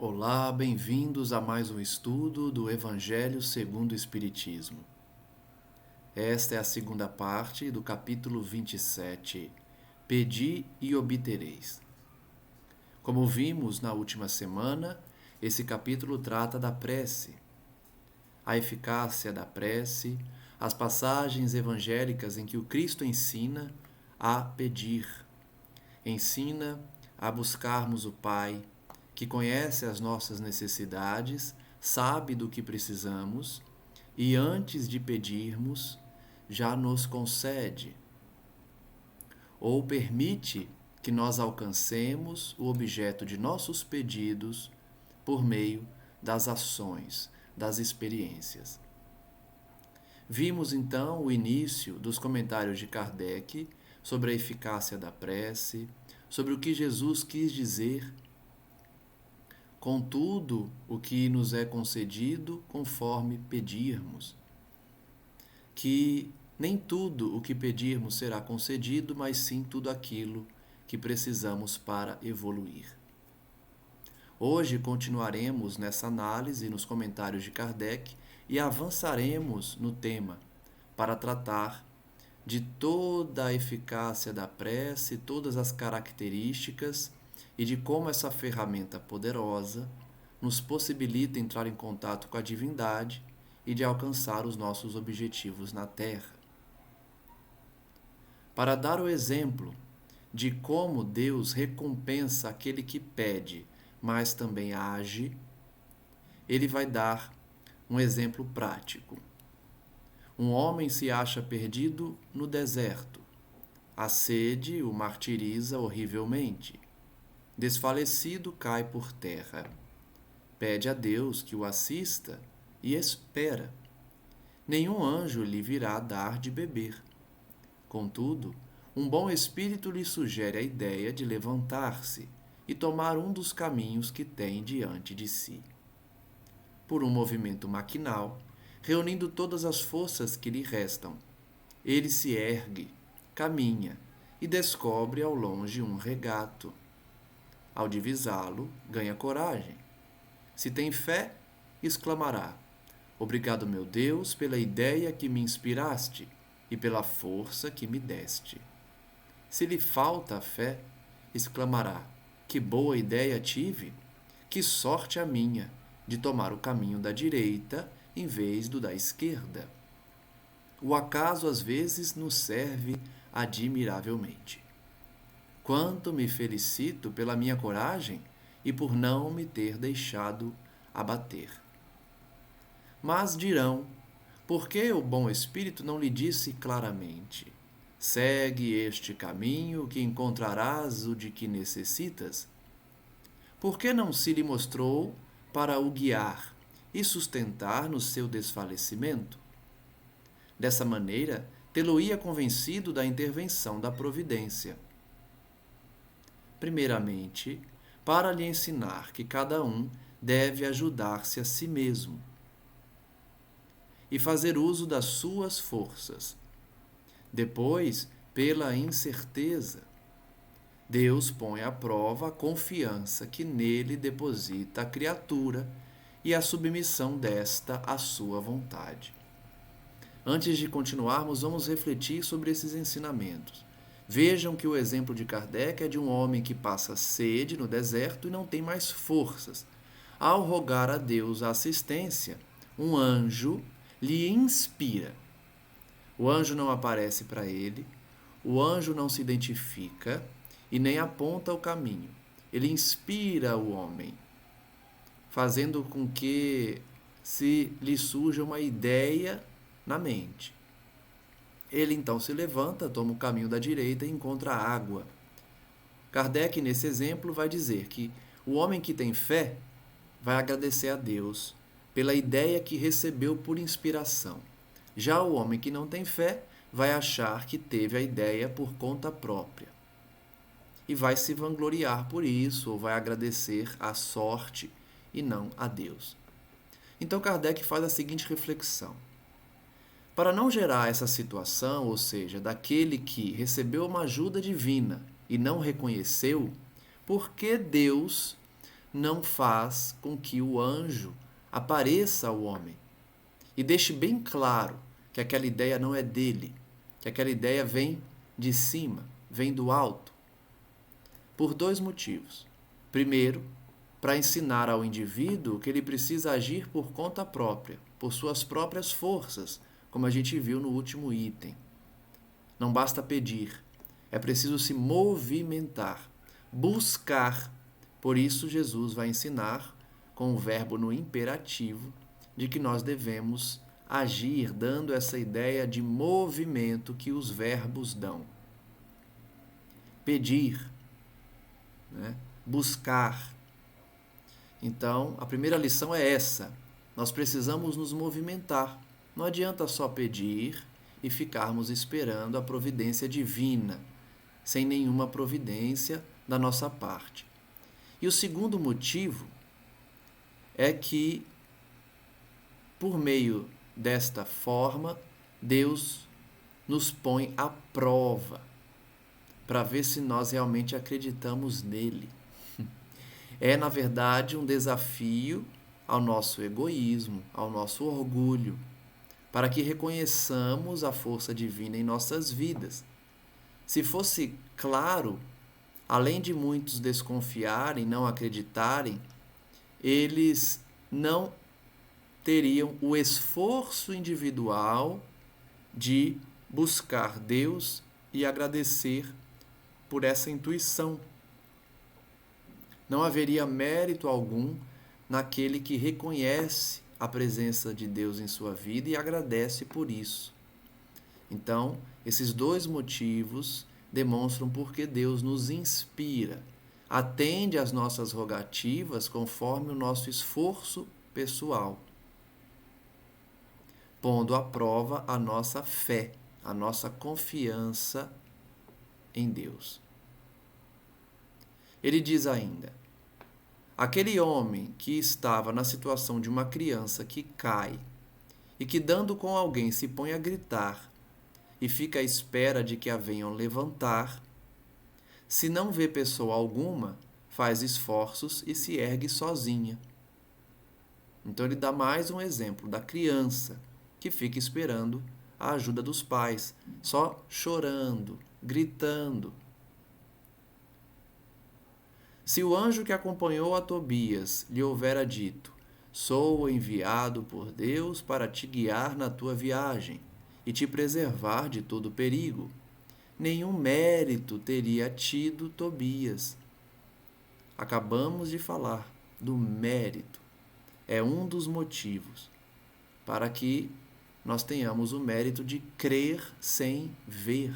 Olá, bem-vindos a mais um estudo do Evangelho segundo o Espiritismo. Esta é a segunda parte do capítulo 27, Pedi e obtereis. Como vimos na última semana, esse capítulo trata da prece, a eficácia da prece, as passagens evangélicas em que o Cristo ensina a pedir, ensina a buscarmos o Pai, que conhece as nossas necessidades, sabe do que precisamos e antes de pedirmos, já nos concede ou permite que nós alcancemos o objeto de nossos pedidos por meio das ações, das experiências. Vimos então o início dos comentários de Kardec sobre a eficácia da prece, sobre o que Jesus quis dizer com tudo o que nos é concedido conforme pedirmos. Que nem tudo o que pedirmos será concedido, mas sim tudo aquilo que precisamos para evoluir. Hoje continuaremos nessa análise nos comentários de Kardec e avançaremos no tema para tratar de toda a eficácia da prece, todas as características e de como essa ferramenta poderosa nos possibilita entrar em contato com a divindade e de alcançar os nossos objetivos na Terra. Para dar o exemplo de como Deus recompensa aquele que pede, mas também age, ele vai dar um exemplo prático. Um homem se acha perdido no deserto. A sede o martiriza horrivelmente. Desfalecido, cai por terra. Pede a Deus que o assista e espera. Nenhum anjo lhe virá dar de beber. Contudo, um bom espírito lhe sugere a ideia de levantar-se e tomar um dos caminhos que tem diante de si. Por um movimento maquinal, reunindo todas as forças que lhe restam, ele se ergue, caminha e descobre ao longe um regato. Ao divisá-lo, ganha coragem. Se tem fé, exclamará: Obrigado, meu Deus, pela ideia que me inspiraste e pela força que me deste. Se lhe falta a fé, exclamará: Que boa ideia tive! Que sorte a minha de tomar o caminho da direita em vez do da esquerda. O acaso às vezes nos serve admiravelmente. Quanto me felicito pela minha coragem e por não me ter deixado abater. Mas dirão, por que o bom espírito não lhe disse claramente: segue este caminho que encontrarás o de que necessitas? Por que não se lhe mostrou para o guiar e sustentar no seu desfalecimento? Dessa maneira, tê-lo-ia convencido da intervenção da providência. Primeiramente, para lhe ensinar que cada um deve ajudar-se a si mesmo e fazer uso das suas forças. Depois, pela incerteza, Deus põe à prova a confiança que nele deposita a criatura e a submissão desta à sua vontade. Antes de continuarmos, vamos refletir sobre esses ensinamentos. Vejam que o exemplo de Kardec é de um homem que passa sede no deserto e não tem mais forças. Ao rogar a Deus a assistência, um anjo lhe inspira. O anjo não aparece para ele, o anjo não se identifica e nem aponta o caminho. Ele inspira o homem, fazendo com que se lhe surja uma ideia na mente. Ele então se levanta, toma o caminho da direita e encontra água. Kardec, nesse exemplo, vai dizer que o homem que tem fé vai agradecer a Deus pela ideia que recebeu por inspiração. Já o homem que não tem fé vai achar que teve a ideia por conta própria e vai se vangloriar por isso ou vai agradecer à sorte e não a Deus. Então Kardec faz a seguinte reflexão: para não gerar essa situação, ou seja, daquele que recebeu uma ajuda divina e não reconheceu, por que Deus não faz com que o anjo apareça ao homem e deixe bem claro que aquela ideia não é dele, que aquela ideia vem de cima, vem do alto. Por dois motivos. Primeiro, para ensinar ao indivíduo que ele precisa agir por conta própria, por suas próprias forças, como a gente viu no último item. Não basta pedir, é preciso se movimentar, buscar. Por isso, Jesus vai ensinar, com o verbo no imperativo, de que nós devemos agir, dando essa ideia de movimento que os verbos dão. Pedir, né? Buscar. Então, a primeira lição é essa. Nós precisamos nos movimentar. Não adianta só pedir e ficarmos esperando a providência divina, sem nenhuma providência da nossa parte. E o segundo motivo é que, por meio desta forma, Deus nos põe à prova para ver se nós realmente acreditamos nele. É, na verdade, um desafio ao nosso egoísmo, ao nosso orgulho, para que reconheçamos a força divina em nossas vidas. Se fosse claro, além de muitos desconfiarem, não acreditarem, eles não teriam o esforço individual de buscar Deus e agradecer por essa intuição. Não haveria mérito algum naquele que reconhece a presença de Deus em sua vida e agradece por isso. Então, esses dois motivos demonstram porque Deus nos inspira, atende às nossas rogativas conforme o nosso esforço pessoal, pondo à prova a nossa fé, a nossa confiança em Deus. Ele diz ainda: aquele homem que estava na situação de uma criança que cai e que, dando com alguém, se põe a gritar e fica à espera de que a venham levantar, se não vê pessoa alguma, faz esforços e se ergue sozinha. Então ele dá mais um exemplo da criança que fica esperando a ajuda dos pais, só chorando, gritando. Se o anjo que acompanhou a Tobias lhe houvera dito: sou enviado por Deus para te guiar na tua viagem e te preservar de todo perigo, nenhum mérito teria tido Tobias. Acabamos de falar do mérito. É um dos motivos para que nós tenhamos o mérito de crer sem ver.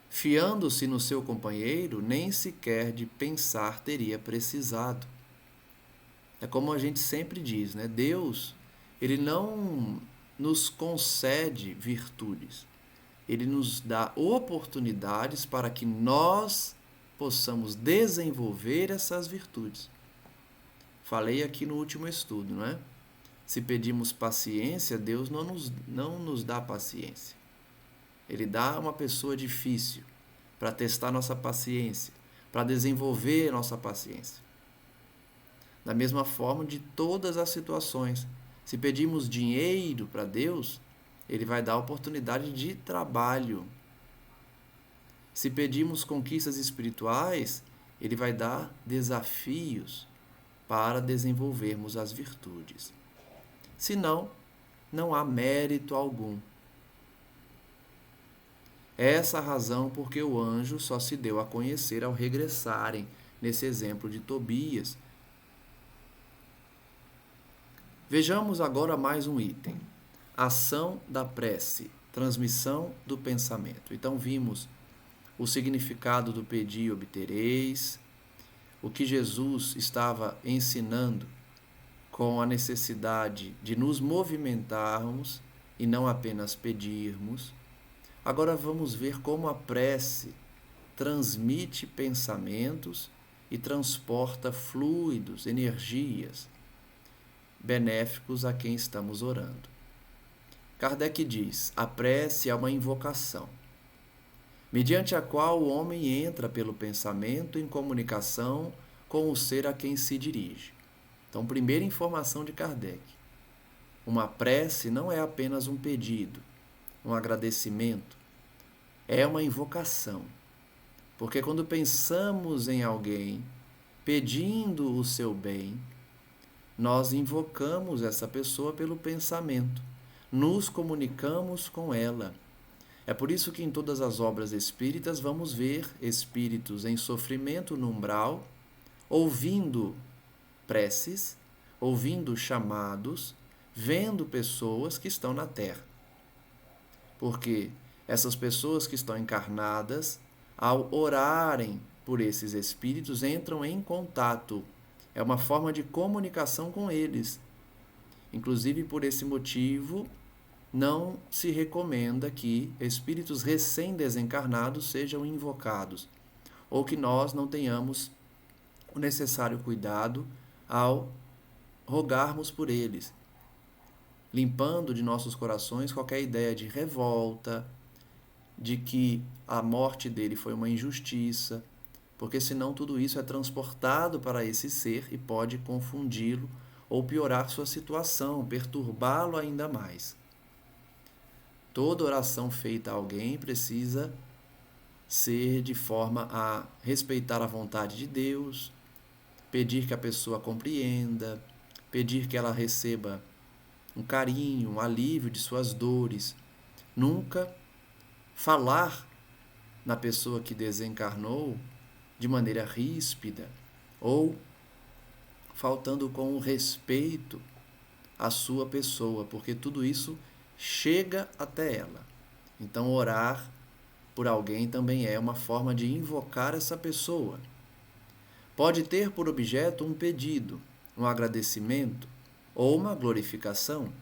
Fiando-se no seu companheiro, nem sequer de pensar teria precisado. É como a gente sempre diz, né? Deus, ele não nos concede virtudes. Ele nos dá oportunidades para que nós possamos desenvolver essas virtudes. Falei aqui no último estudo, não é? Se pedimos paciência, Deus não nos dá paciência. Ele dá uma pessoa difícil para testar nossa paciência, para desenvolver nossa paciência. Da mesma forma, de todas as situações. Se pedimos dinheiro para Deus, Ele vai dar oportunidade de trabalho. Se pedimos conquistas espirituais, Ele vai dar desafios para desenvolvermos as virtudes. Senão, não há mérito algum. Essa a razão porque o anjo só se deu a conhecer ao regressarem, nesse exemplo de Tobias. Vejamos agora mais um item. Ação da prece, transmissão do pensamento. Então vimos o significado do pedi e obtereis, o que Jesus estava ensinando com a necessidade de nos movimentarmos e não apenas pedirmos. Agora vamos ver como a prece transmite pensamentos e transporta fluidos, energias benéficos a quem estamos orando. Kardec diz: a prece é uma invocação. mediante a qual o homem entra pelo pensamento em comunicação com o ser a quem se dirige. Então, primeira informação de Kardec. Uma prece não é apenas um pedido, um agradecimento, é uma invocação. Porque quando pensamos em alguém pedindo o seu bem, nós invocamos essa pessoa pelo pensamento, nos comunicamos com ela. É por isso que em todas as obras espíritas vamos ver espíritos em sofrimento no umbral, ouvindo preces, ouvindo chamados, vendo pessoas que estão na Terra. Porque essas pessoas que estão encarnadas, ao orarem por esses espíritos, entram em contato. É uma forma de comunicação com eles. Inclusive, por esse motivo, não se recomenda que espíritos recém-desencarnados sejam invocados, ou que nós não tenhamos o necessário cuidado ao rogarmos por eles, limpando de nossos corações qualquer ideia de revolta, de que a morte dele foi uma injustiça, porque senão tudo isso é transportado para esse ser e pode confundi-lo ou piorar sua situação, perturbá-lo ainda mais. Toda oração feita a alguém precisa ser de forma a respeitar a vontade de Deus, pedir que a pessoa compreenda, pedir que ela receba um carinho, um alívio de suas dores. Nunca falar na pessoa que desencarnou de maneira ríspida ou faltando com respeito à sua pessoa, porque tudo isso chega até ela. Então, orar por alguém também é uma forma de invocar essa pessoa. Pode ter por objeto um pedido, um agradecimento ou uma glorificação.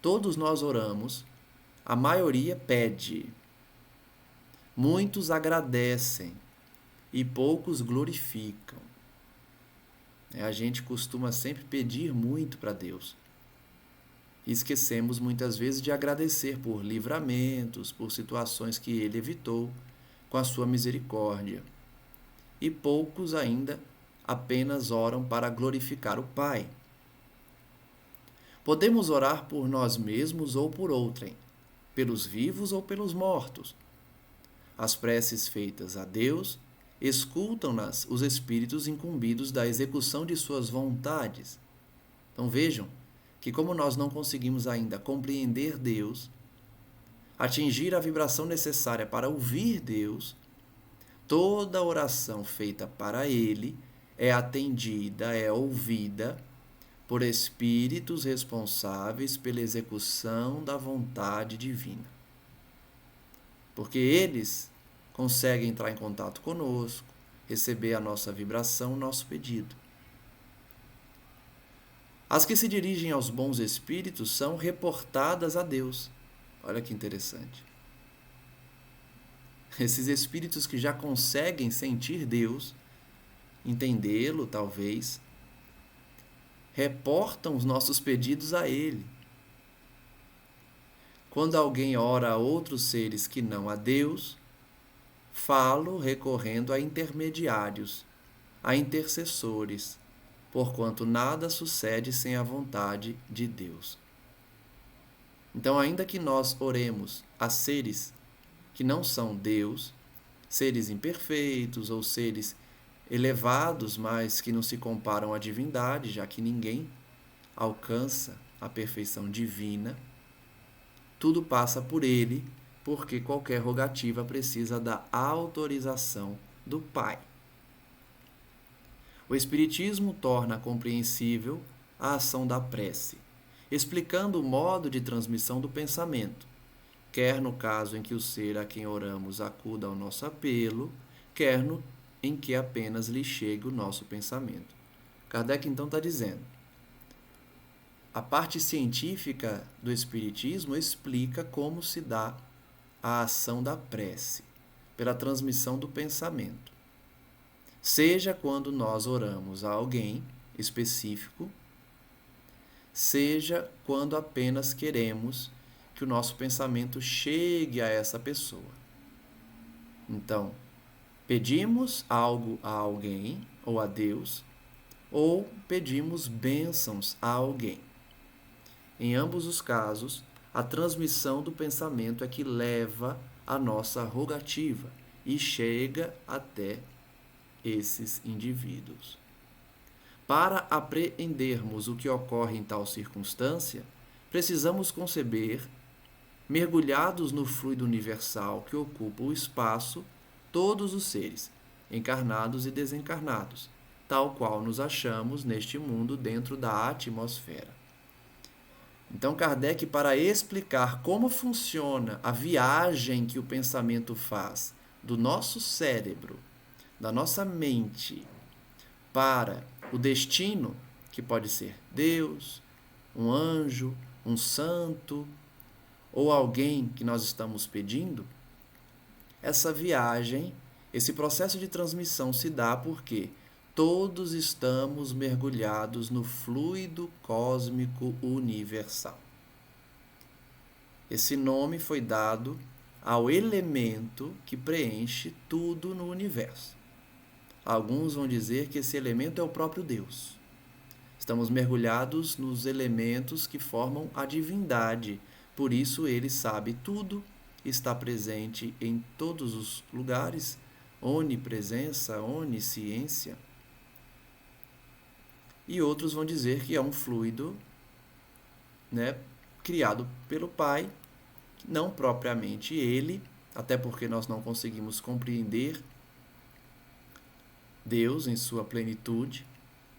Todos nós oramos, a maioria pede. Muitos agradecem e poucos glorificam. A gente costuma sempre pedir muito para Deus. E esquecemos muitas vezes de agradecer por livramentos, por situações que Ele evitou com a sua misericórdia. E poucos ainda apenas oram para glorificar o Pai. Podemos orar por nós mesmos ou por outrem, pelos vivos ou pelos mortos. As preces feitas a Deus escutam-nas os espíritos incumbidos da execução de suas vontades. Então vejam que, como nós não conseguimos ainda compreender Deus, atingir a vibração necessária para ouvir Deus, toda oração feita para Ele é atendida, é ouvida por espíritos responsáveis pela execução da vontade divina. Porque eles conseguem entrar em contato conosco, receber a nossa vibração, o nosso pedido. As que se dirigem aos bons espíritos são reportadas a Deus. Olha que interessante. Esses espíritos que já conseguem sentir Deus, entendê-lo talvez, reportam os nossos pedidos a Ele. Quando alguém ora a outros seres que não a Deus, falo recorrendo a intermediários, a intercessores, porquanto nada sucede sem a vontade de Deus. Então, ainda que nós oremos a seres que não são Deus, seres imperfeitos ou seres elevados, mas que não se comparam à divindade, já que ninguém alcança a perfeição divina, tudo passa por Ele, porque qualquer rogativa precisa da autorização do Pai. O Espiritismo torna compreensível a ação da prece, explicando o modo de transmissão do pensamento, quer no caso em que o ser a quem oramos acuda ao nosso apelo, quer no em que apenas lhe chegue o nosso pensamento. Kardec então está dizendo: a parte científica do Espiritismo explica como se dá a ação da prece, pela transmissão do pensamento. Seja quando nós oramos a alguém específico, seja quando apenas queremos que o nosso pensamento chegue a essa pessoa. Então, pedimos algo a alguém ou a Deus, ou pedimos bênçãos a alguém. Em ambos os casos, a transmissão do pensamento é que leva a nossa rogativa e chega até esses indivíduos. Para apreendermos o que ocorre em tal circunstância, precisamos conceber, mergulhados no fluido universal que ocupa o espaço, todos os seres, encarnados e desencarnados, tal qual nos achamos neste mundo dentro da atmosfera. Então, Kardec, para explicar como funciona a viagem que o pensamento faz do nosso cérebro, da nossa mente, para o destino, que pode ser Deus, um anjo, um santo, ou alguém que nós estamos pedindo, essa viagem, esse processo de transmissão se dá porque todos estamos mergulhados no fluido cósmico universal. Esse nome foi dado ao elemento que preenche tudo no universo. Alguns vão dizer que esse elemento é o próprio Deus. Estamos mergulhados nos elementos que formam a divindade, por isso ele sabe tudo, está presente em todos os lugares, onipresença, onisciência. E outros vão dizer que é um fluido, criado pelo Pai, não propriamente ele, até porque nós não conseguimos compreender Deus em sua plenitude,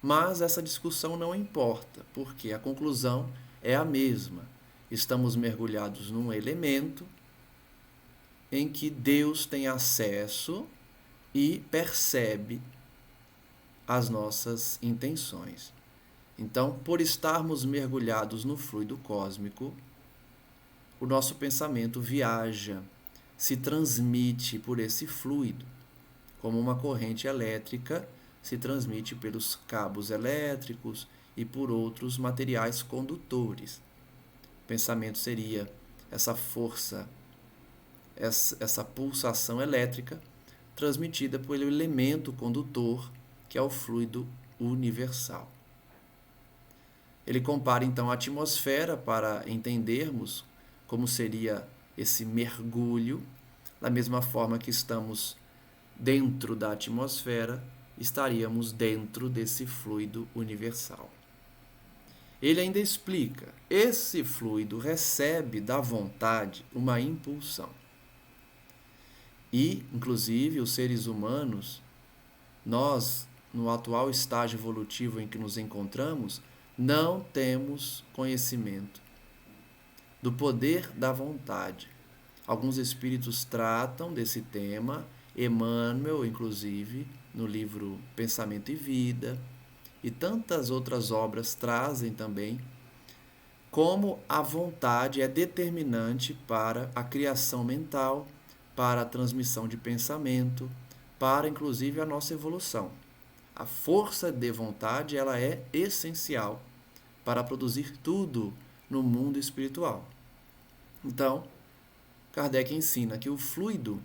mas essa discussão não importa, porque a conclusão é a mesma. Estamos mergulhados num elemento em que Deus tem acesso e percebe as nossas intenções. Então, por estarmos mergulhados no fluido cósmico, o nosso pensamento viaja, se transmite por esse fluido, como uma corrente elétrica se transmite pelos cabos elétricos e por outros materiais condutores. O pensamento seria essa força, essa pulsação elétrica transmitida pelo elemento condutor, que é o fluido universal. Ele compara então a atmosfera para entendermos como seria esse mergulho, da mesma forma que estamos dentro da atmosfera, estaríamos dentro desse fluido universal. Ele ainda explica, esse fluido recebe da vontade uma impulsão. E, inclusive, os seres humanos, nós, no atual estágio evolutivo em que nos encontramos, não temos conhecimento do poder da vontade. Alguns espíritos tratam desse tema, Emmanuel, inclusive, no livro Pensamento e Vida, e tantas outras obras trazem também como a vontade é determinante para a criação mental, para a transmissão de pensamento, para inclusive a nossa evolução. A força de vontade, ela é essencial para produzir tudo no mundo espiritual. Então, Kardec ensina que o fluido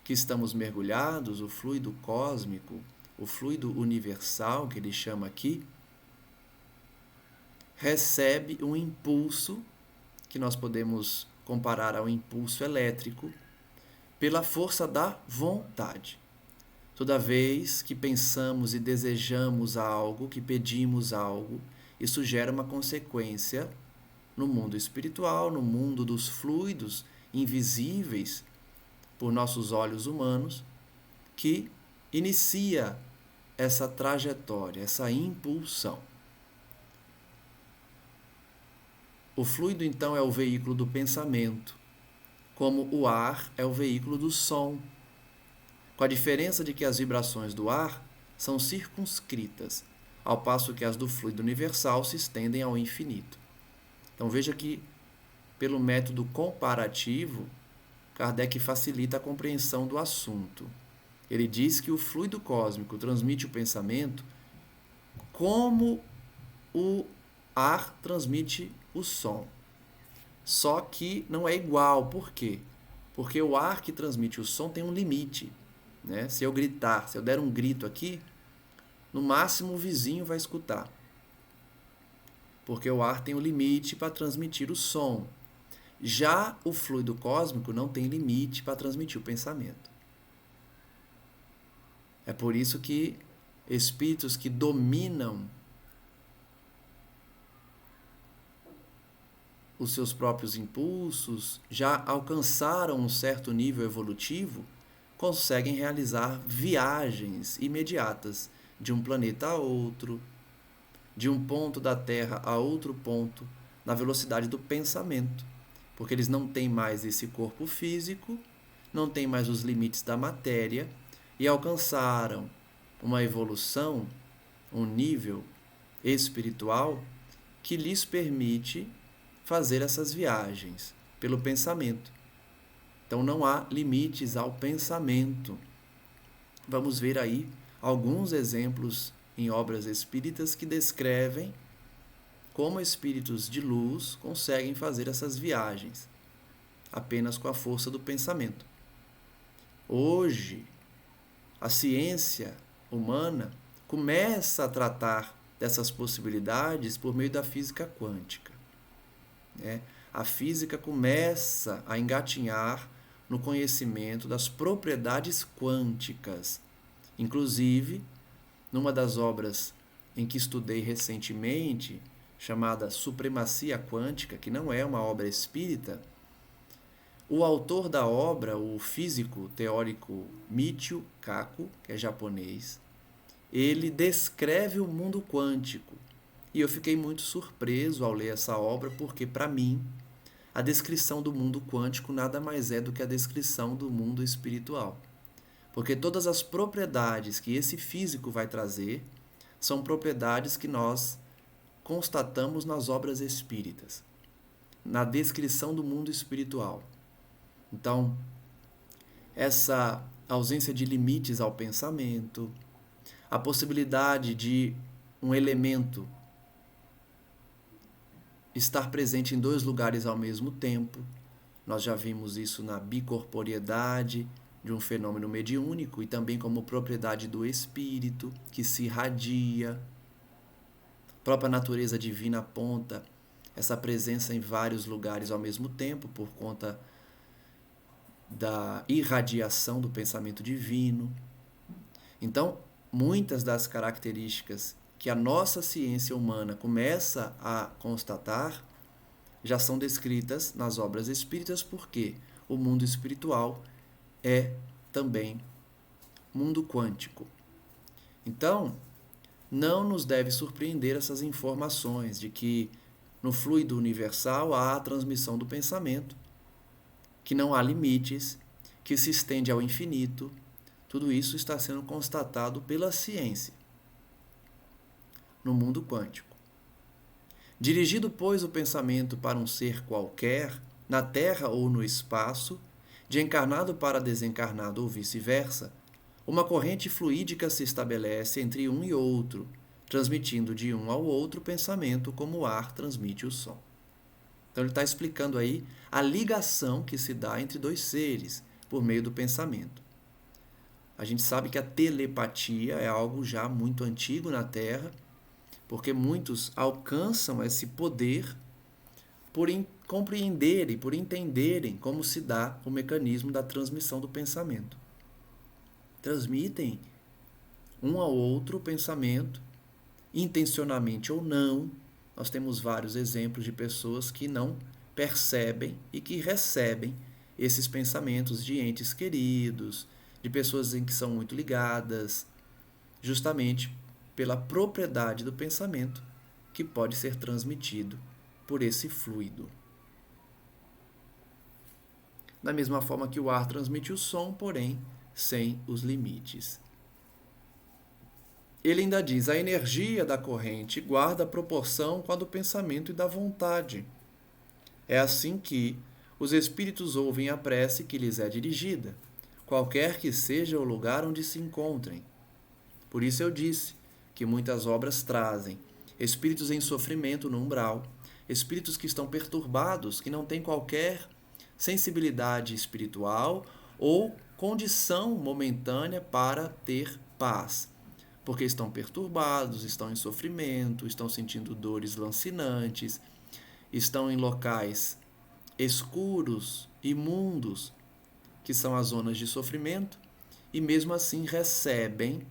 que estamos mergulhados, o fluido cósmico, o fluido universal, que ele chama aqui, recebe um impulso, que nós podemos comparar ao impulso elétrico, pela força da vontade. Toda vez que pensamos e desejamos algo, que pedimos algo, isso gera uma consequência no mundo espiritual, no mundo dos fluidos invisíveis por nossos olhos humanos, que inicia essa trajetória, essa impulsão. O fluido, então, é o veículo do pensamento, como o ar é o veículo do som, com a diferença de que as vibrações do ar são circunscritas, ao passo que as do fluido universal se estendem ao infinito. Então veja que, pelo método comparativo, Kardec facilita a compreensão do assunto. Ele diz que o fluido cósmico transmite o pensamento como o ar transmite o som. Só que não é igual. Por quê? Porque o ar que transmite o som tem um limite, né? Se eu gritar, se eu der um grito aqui, no máximo o vizinho vai escutar. Porque o ar tem um limite para transmitir o som. Já o fluido cósmico não tem limite para transmitir o pensamento. É por isso que espíritos que dominam os seus próprios impulsos, já alcançaram um certo nível evolutivo, conseguem realizar viagens imediatas de um planeta a outro, de um ponto da Terra a outro ponto, na velocidade do pensamento. Porque eles não têm mais esse corpo físico, não têm mais os limites da matéria e alcançaram uma evolução, um nível espiritual que lhes permite fazer essas viagens pelo pensamento. Então não há limites ao pensamento. Vamos ver aí alguns exemplos em obras espíritas que descrevem como espíritos de luz conseguem fazer essas viagens apenas com a força do pensamento. Hoje, a ciência humana começa a tratar dessas possibilidades por meio da física quântica. A física começa a engatinhar no conhecimento das propriedades quânticas. Inclusive, numa das obras em que estudei recentemente, chamada Supremacia Quântica, que não é uma obra espírita, o autor da obra, o físico teórico Michio Kaku, que é japonês, ele descreve o mundo quântico. E eu fiquei muito surpreso ao ler essa obra, porque, para mim, a descrição do mundo quântico nada mais é do que a descrição do mundo espiritual. Porque todas as propriedades que esse físico vai trazer são propriedades que nós constatamos nas obras espíritas, na descrição do mundo espiritual. Então, essa ausência de limites ao pensamento, a possibilidade de um elemento estar presente em dois lugares ao mesmo tempo. Nós já vimos isso na bicorporiedade de um fenômeno mediúnico e também como propriedade do espírito que se irradia. A própria natureza divina aponta essa presença em vários lugares ao mesmo tempo por conta da irradiação do pensamento divino. Então, muitas das características que a nossa ciência humana começa a constatar já são descritas nas obras espíritas, porque o mundo espiritual é também mundo quântico. Então, não nos deve surpreender essas informações de que no fluido universal há a transmissão do pensamento, que não há limites, que se estende ao infinito. Tudo isso está sendo constatado pela ciência no mundo quântico. Dirigido, pois, o pensamento para um ser qualquer, na Terra ou no espaço, de encarnado para desencarnado ou vice-versa, uma corrente fluídica se estabelece entre um e outro, transmitindo de um ao outro o pensamento como o ar transmite o som. Então ele está explicando aí a ligação que se dá entre dois seres por meio do pensamento. A gente sabe que a telepatia é algo já muito antigo na Terra, porque muitos alcançam esse poder por compreenderem, por entenderem como se dá o mecanismo da transmissão do pensamento. Transmitem um ao outro o pensamento, intencionalmente ou não. Nós temos vários exemplos de pessoas que não percebem e que recebem esses pensamentos de entes queridos, de pessoas em que são muito ligadas, justamente pela propriedade do pensamento que pode ser transmitido por esse fluido. Da mesma forma que o ar transmite o som, porém, sem os limites. Ele ainda diz: a energia da corrente guarda a proporção com a do pensamento e da vontade. É assim que os espíritos ouvem a prece que lhes é dirigida, qualquer que seja o lugar onde se encontrem. Por isso eu disse que muitas obras trazem espíritos em sofrimento no umbral, espíritos que estão perturbados, que não têm qualquer sensibilidade espiritual ou condição momentânea para ter paz, porque estão perturbados, estão em sofrimento, estão sentindo dores lancinantes, estão em locais escuros, imundos, que são as zonas de sofrimento, e mesmo assim recebem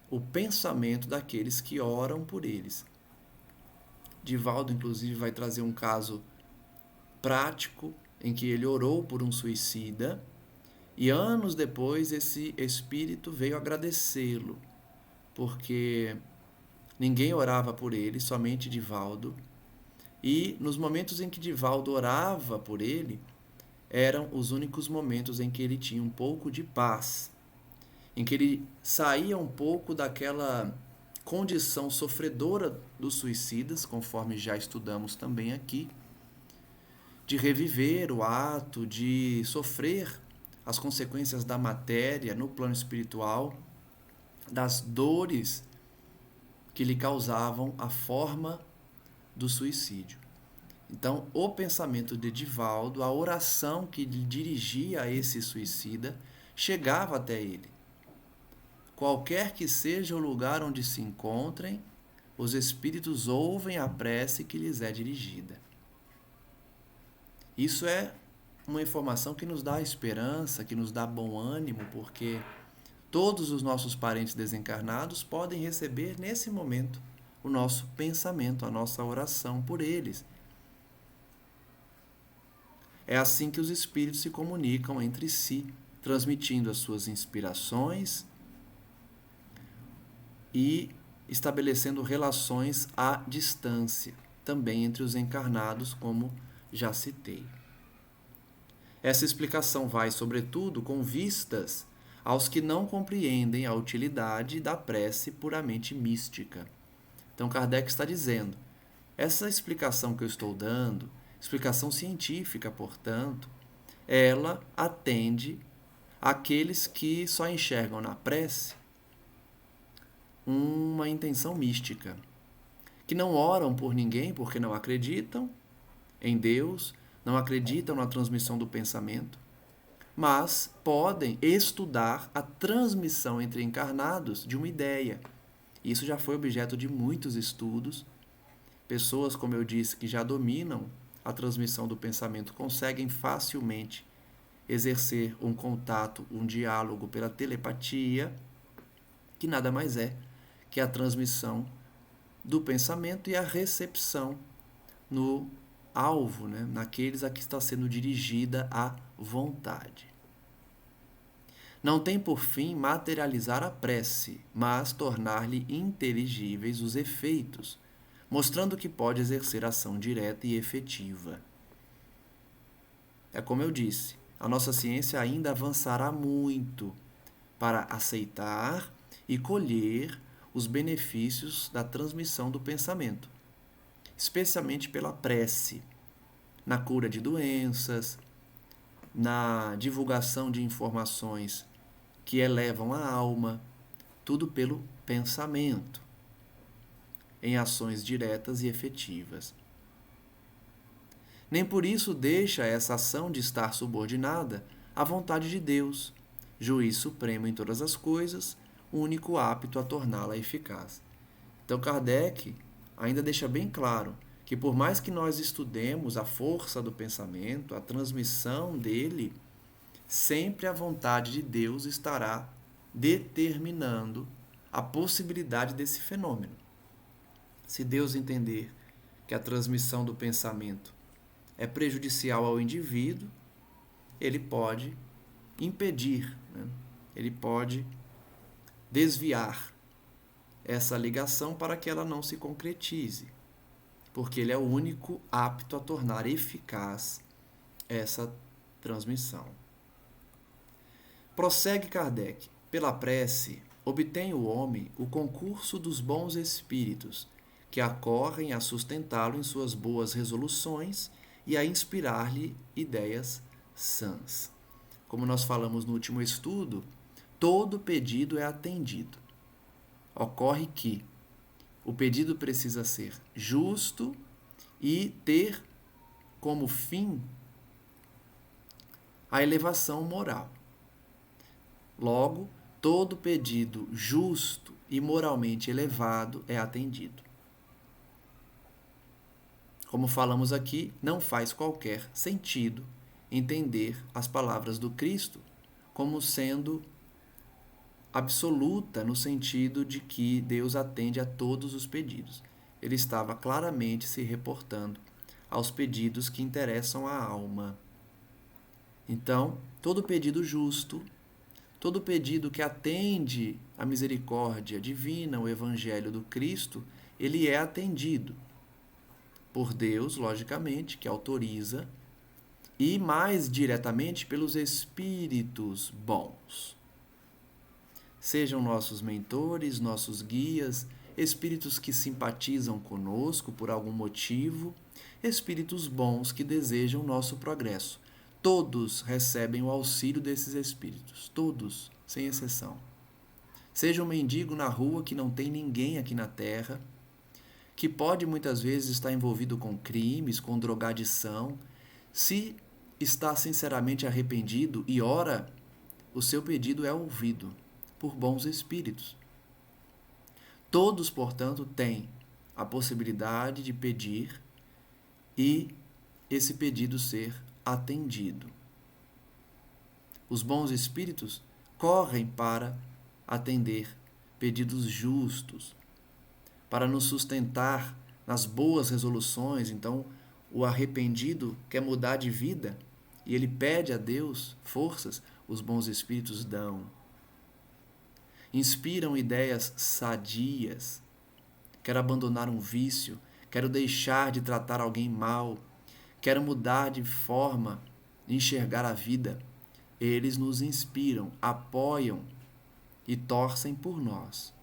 o pensamento daqueles que oram por eles. Divaldo, inclusive, vai trazer um caso prático em que ele orou por um suicida e anos depois esse espírito veio agradecê-lo, porque ninguém orava por ele, somente Divaldo. E nos momentos em que Divaldo orava por ele, eram os únicos momentos em que ele tinha um pouco de paz, em que ele saía um pouco daquela condição sofredora dos suicidas, conforme já estudamos também aqui, de reviver o ato, de sofrer as consequências da matéria no plano espiritual, das dores que lhe causavam a forma do suicídio. Então, o pensamento de Divaldo, a oração que lhe dirigia a esse suicida, chegava até ele. Qualquer que seja o lugar onde se encontrem, os espíritos ouvem a prece que lhes é dirigida. Isso é uma informação que nos dá esperança, que nos dá bom ânimo, porque todos os nossos parentes desencarnados podem receber nesse momento o nosso pensamento, a nossa oração por eles. É assim que os espíritos se comunicam entre si, transmitindo as suas inspirações e estabelecendo relações à distância, também entre os encarnados, como já citei. Essa explicação vai, sobretudo, com vistas aos que não compreendem a utilidade da prece puramente mística. Então, Kardec está dizendo, essa explicação que eu estou dando, explicação científica, portanto, ela atende àqueles que só enxergam na prece uma intenção mística, que não oram por ninguém porque não acreditam em Deus, não acreditam na transmissão do pensamento, mas podem estudar a transmissão entre encarnados de uma ideia. Isso já foi objeto de muitos estudos. Pessoas, como eu disse, que já dominam a transmissão do pensamento conseguem facilmente exercer um contato, um diálogo pela telepatia, que nada mais é que a transmissão do pensamento e a recepção no alvo, né? Naqueles a que está sendo dirigida a vontade. Não tem por fim materializar a prece, mas tornar-lhe inteligíveis os efeitos, mostrando que pode exercer ação direta e efetiva. É como eu disse, a nossa ciência ainda avançará muito para aceitar e colher os benefícios da transmissão do pensamento, especialmente pela prece, na cura de doenças, na divulgação de informações que elevam a alma, tudo pelo pensamento, em ações diretas e efetivas. Nem por isso deixa essa ação de estar subordinada à vontade de Deus, juiz supremo em todas as coisas, único apto a torná-la eficaz. Então Kardec ainda deixa bem claro que por mais que nós estudemos a força do pensamento, a transmissão dele, sempre a vontade de Deus estará determinando a possibilidade desse fenômeno. Se Deus entender que a transmissão do pensamento é prejudicial ao indivíduo, ele pode impedir, né? Ele pode desviar essa ligação para que ela não se concretize, porque ele é o único apto a tornar eficaz essa transmissão. Prossegue Kardec. Pela prece, obtém o homem o concurso dos bons espíritos, que acorrem a sustentá-lo em suas boas resoluções e a inspirar-lhe ideias sãs. Como nós falamos no último estudo, todo pedido é atendido. Ocorre que o pedido precisa ser justo e ter como fim a elevação moral. Logo, todo pedido justo e moralmente elevado é atendido. Como falamos aqui, não faz qualquer sentido entender as palavras do Cristo como sendo absoluta no sentido de que Deus atende a todos os pedidos. Ele estava claramente se reportando aos pedidos que interessam à alma. Então, todo pedido justo, todo pedido que atende à misericórdia divina, o Evangelho do Cristo, ele é atendido por Deus, logicamente, que autoriza, e mais diretamente pelos espíritos bons. Sejam nossos mentores, nossos guias, espíritos que simpatizam conosco por algum motivo, espíritos bons que desejam o nosso progresso. Todos recebem o auxílio desses espíritos, todos, sem exceção. Seja um mendigo na rua que não tem ninguém aqui na terra, que pode muitas vezes estar envolvido com crimes, com drogadição, se está sinceramente arrependido e ora, o seu pedido é ouvido por bons espíritos. Todos, portanto, têm a possibilidade de pedir e esse pedido ser atendido. Os bons espíritos correm para atender pedidos justos, para nos sustentar nas boas resoluções. Então, o arrependido quer mudar de vida e ele pede a Deus forças, os bons espíritos dão. Inspiram ideias sadias. Quero abandonar um vício, quero deixar de tratar alguém mal, quero mudar de forma de enxergar a vida. Eles nos inspiram, apoiam e torcem por nós.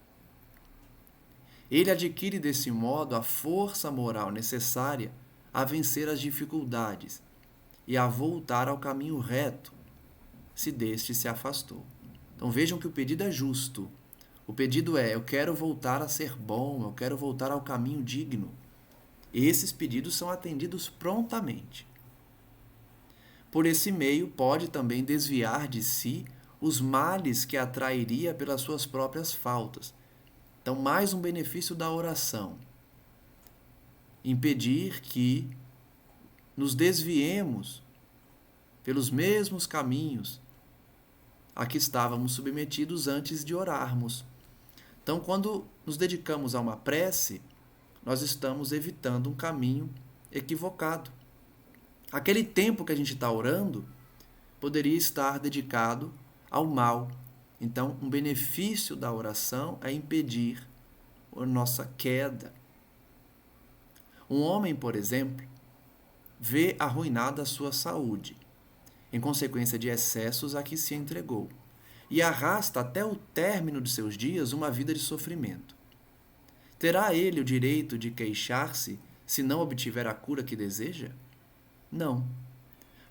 Ele adquire desse modo a força moral necessária a vencer as dificuldades e a voltar ao caminho reto, se deste se afastou. Então vejam que o pedido é justo. O pedido é: eu quero voltar a ser bom, eu quero voltar ao caminho digno. Esses pedidos são atendidos prontamente. Por esse meio, pode também desviar de si os males que atrairia pelas suas próprias faltas. Então, mais um benefício da oração: impedir que nos desviemos pelos mesmos caminhos a que estávamos submetidos antes de orarmos. Então, quando nos dedicamos a uma prece, nós estamos evitando um caminho equivocado. Aquele tempo que a gente está orando poderia estar dedicado ao mal. Então, um benefício da oração é impedir a nossa queda. Um homem, por exemplo, vê arruinada a sua saúde, em consequência de excessos a que se entregou, e arrasta até o término de seus dias uma vida de sofrimento. Terá ele o direito de queixar-se se não obtiver a cura que deseja? Não,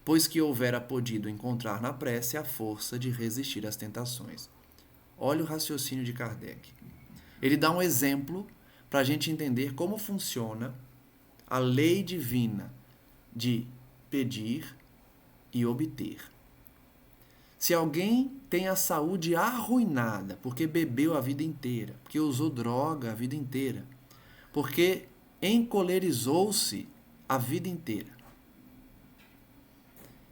pois que houvera podido encontrar na prece a força de resistir às tentações. Olha o raciocínio de Kardec. Ele dá um exemplo para a gente entender como funciona a lei divina de pedir e obter. Se alguém tem a saúde arruinada porque bebeu a vida inteira, porque usou droga a vida inteira, porque encolerizou-se a vida inteira,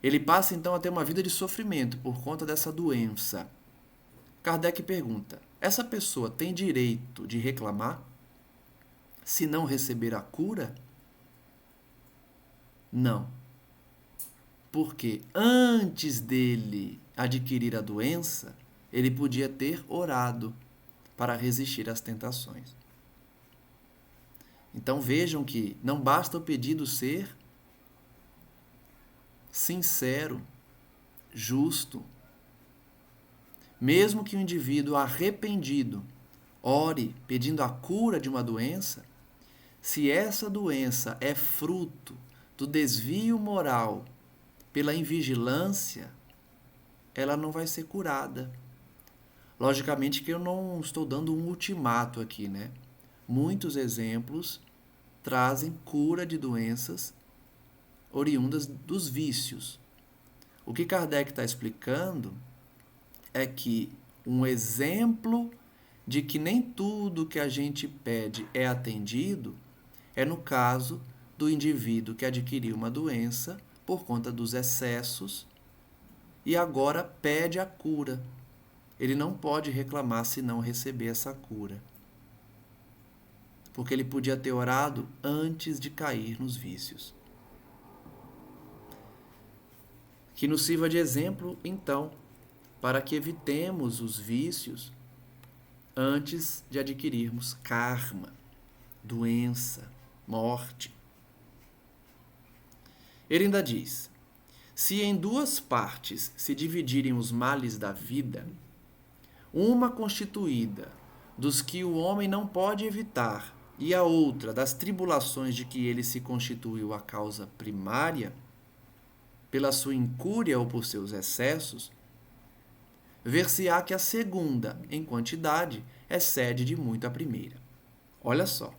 ele passa então a ter uma vida de sofrimento por conta dessa doença. Kardec pergunta: essa pessoa tem direito de reclamar se não receber a cura? Não. Porque antes dele adquirir a doença, ele podia ter orado para resistir às tentações. Então vejam que não basta o pedido ser sincero, justo. Mesmo que o indivíduo arrependido ore pedindo a cura de uma doença, se essa doença é fruto do desvio moral pela invigilância, ela não vai ser curada. Logicamente que eu não estou dando um ultimato aqui, né? Muitos exemplos trazem cura de doenças oriundas dos vícios. O que Kardec está explicando é que um exemplo de que nem tudo que a gente pede é atendido é no caso do indivíduo que adquiriu uma doença por conta dos excessos e agora pede a cura. Ele não pode reclamar se não receber essa cura, porque ele podia ter orado antes de cair nos vícios. Que nos sirva de exemplo, então, para que evitemos os vícios antes de adquirirmos karma, doença, morte. Ele ainda diz: se em duas partes se dividirem os males da vida, uma constituída dos que o homem não pode evitar e a outra das tribulações de que ele se constituiu a causa primária, pela sua incúria ou por seus excessos, ver-se-á que a segunda, em quantidade, excede de muito a primeira. Olha só,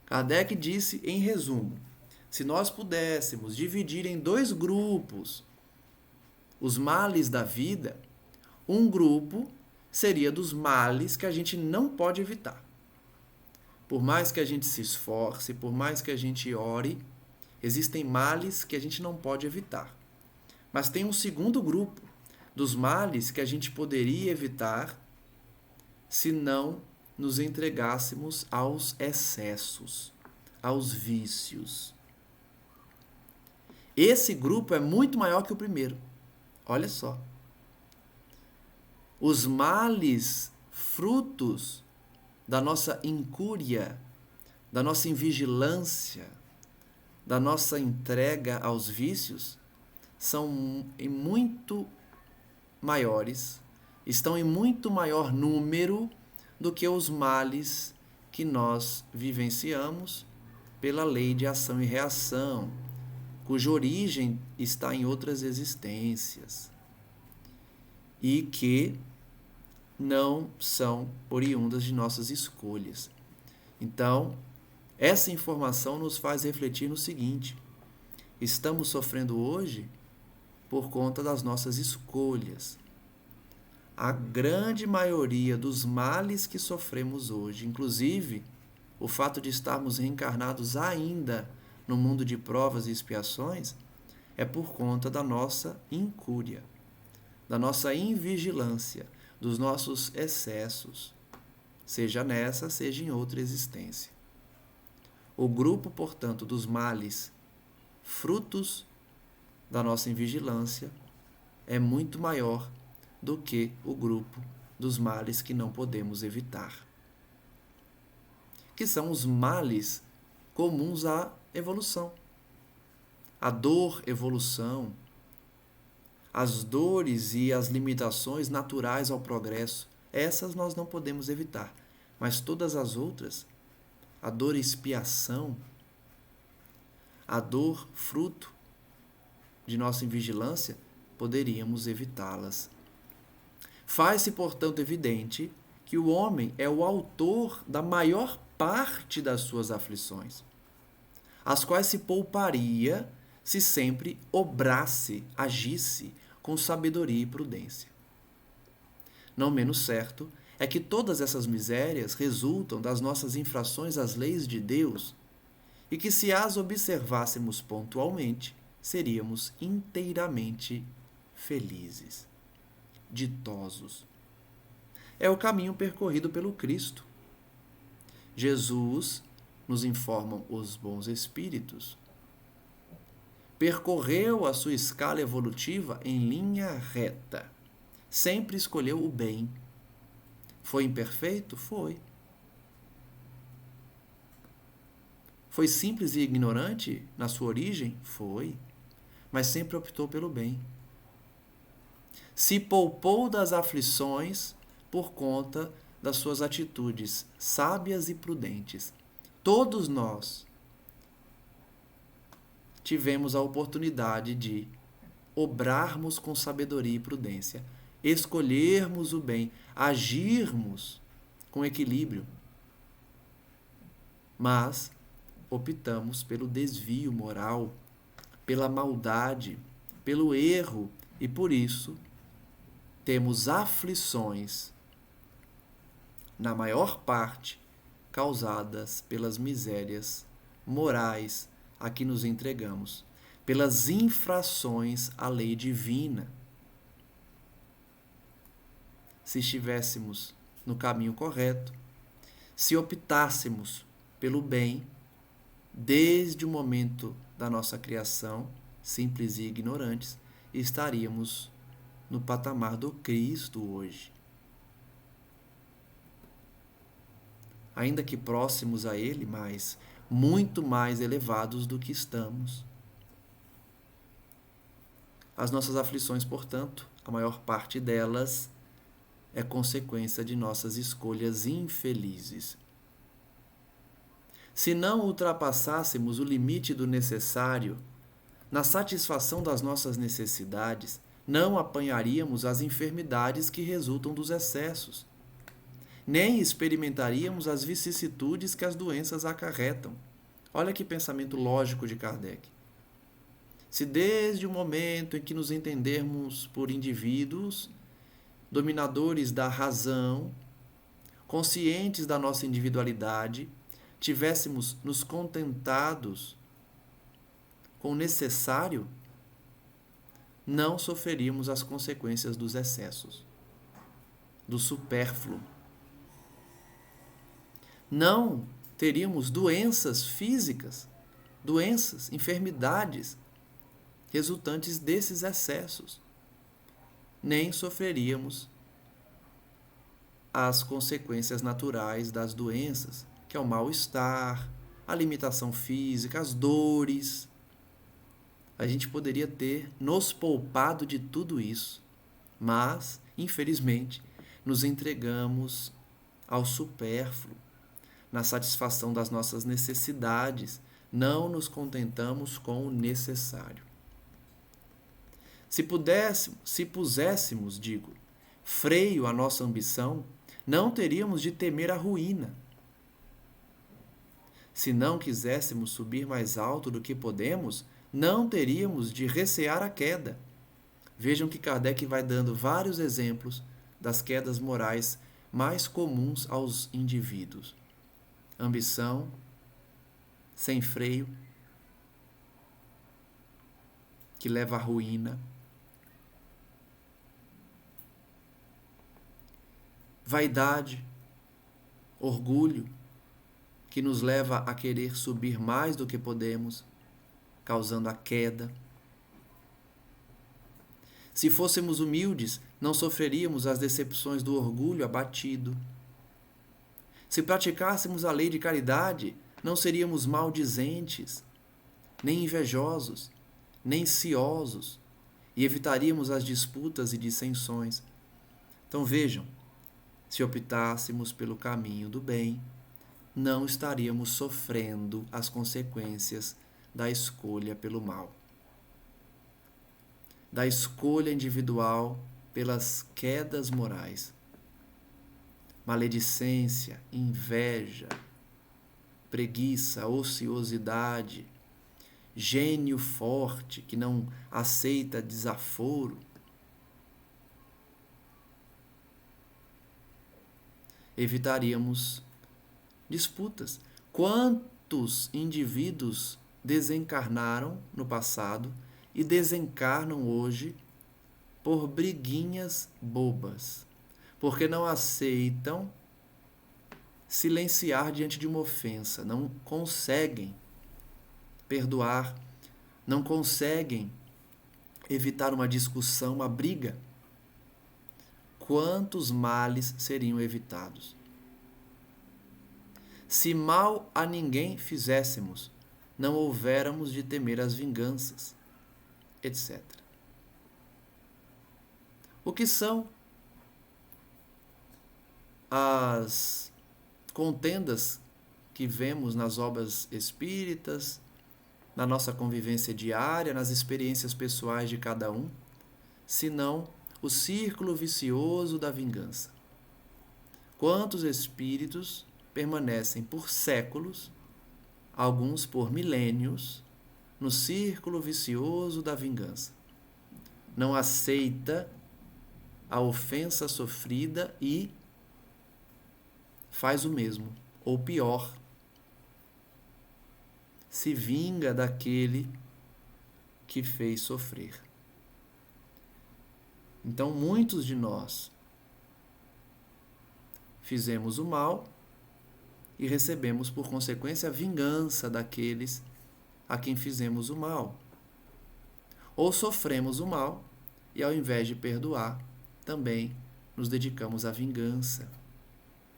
Kardec disse em resumo, se nós pudéssemos dividir em dois grupos os males da vida, um grupo seria dos males que a gente não pode evitar. Por mais que a gente se esforce, por mais que a gente ore, existem males que a gente não pode evitar. Mas tem um segundo grupo dos males que a gente poderia evitar se não nos entregássemos aos excessos, aos vícios. Esse grupo é muito maior que o primeiro. Olha só. Os males frutos da nossa incúria, da nossa invigilância, da nossa entrega aos vícios, são em muito maiores, estão em muito maior número do que os males que nós vivenciamos pela lei de ação e reação, cuja origem está em outras existências e que não são oriundas de nossas escolhas. Então, essa informação nos faz refletir no seguinte: estamos sofrendo hoje por conta das nossas escolhas. A grande maioria dos males que sofremos hoje, inclusive o fato de estarmos reencarnados ainda no mundo de provas e expiações, é por conta da nossa incúria, da nossa invigilância, dos nossos excessos, seja nessa, seja em outra existência. O grupo, portanto, dos males frutos da nossa invigilância é muito maior do que o grupo dos males que não podemos evitar, que são os males comuns à evolução. A dor, evolução, as dores e as limitações naturais ao progresso, essas nós não podemos evitar, mas todas as outras, a dor expiação, a dor fruto de nossa invigilância, poderíamos evitá-las. Faz-se, portanto, evidente que o homem é o autor da maior parte das suas aflições, as quais se pouparia se sempre obrasse, agisse com sabedoria e prudência. Não menos certo é que todas essas misérias resultam das nossas infrações às leis de Deus e que, se as observássemos pontualmente, seríamos inteiramente felizes, ditosos. É o caminho percorrido pelo Cristo. Jesus, nos informam os bons espíritos, percorreu a sua escala evolutiva em linha reta. Sempre escolheu o bem. Foi imperfeito? Foi. Foi simples e ignorante na sua origem? Foi. Mas sempre optou pelo bem. Se poupou das aflições por conta das suas atitudes sábias e prudentes. Todos nós tivemos a oportunidade de obrarmos com sabedoria e prudência, escolhermos o bem, agirmos com equilíbrio. Mas optamos pelo desvio moral, pela maldade, pelo erro e por isso temos aflições, na maior parte, causadas pelas misérias morais a que nos entregamos, pelas infrações à lei divina. Se estivéssemos no caminho correto, se optássemos pelo bem, desde o momento da nossa criação, simples e ignorantes, estaríamos no patamar do Cristo hoje. Ainda que próximos a Ele, mas muito mais elevados do que estamos. As nossas aflições, portanto, a maior parte delas é consequência de nossas escolhas infelizes. Se não ultrapassássemos o limite do necessário na satisfação das nossas necessidades, não apanharíamos as enfermidades que resultam dos excessos, nem experimentaríamos as vicissitudes que as doenças acarretam. Olha que pensamento lógico de Kardec. Se desde o momento em que nos entendermos por indivíduos, dominadores da razão, conscientes da nossa individualidade, tivéssemos nos contentados com o necessário, não sofreríamos as consequências dos excessos, do supérfluo. Não teríamos doenças físicas, doenças, enfermidades resultantes desses excessos. Nem sofreríamos as consequências naturais das doenças, que é o mal-estar, a limitação física, as dores. A gente poderia ter nos poupado de tudo isso, mas, infelizmente, nos entregamos ao supérfluo, na satisfação das nossas necessidades, não nos contentamos com o necessário. Se puséssemos, freio à nossa ambição, não teríamos de temer a ruína. Se não quiséssemos subir mais alto do que podemos, não teríamos de recear a queda. Vejam que Kardec vai dando vários exemplos das quedas morais mais comuns aos indivíduos. Ambição, sem freio, que leva à ruína. Vaidade, orgulho, que nos leva a querer subir mais do que podemos, causando a queda. Se fôssemos humildes, não sofreríamos as decepções do orgulho abatido. Se praticássemos a lei de caridade, não seríamos maldizentes, nem invejosos, nem ciosos, e evitaríamos as disputas e dissensões. Então vejam, se optássemos pelo caminho do bem, não estaríamos sofrendo as consequências da escolha pelo mal, da escolha individual pelas quedas morais. Maledicência, inveja, preguiça, ociosidade, gênio forte que não aceita desaforo. Evitaríamos disputas. Quantos indivíduos desencarnaram no passado e desencarnam hoje por briguinhas bobas, porque não aceitam silenciar diante de uma ofensa, não conseguem perdoar, não conseguem evitar uma discussão, uma briga. Quantos males seriam evitados? Se mal a ninguém fizéssemos, não houvéramos de temer as vinganças, etc. O que são as contendas que vemos nas obras espíritas, na nossa convivência diária, nas experiências pessoais de cada um, senão o círculo vicioso da vingança? Quantos espíritos permanecem por séculos, alguns por milênios, no círculo vicioso da vingança? não aceita a ofensa sofrida e faz o mesmo, ou pior, se vinga daquele que fez sofrer. Então, muitos de nós fizemos o mal e recebemos, por consequência, a vingança daqueles a quem fizemos o mal. Ou sofremos o mal e, ao invés de perdoar, também nos dedicamos à vingança.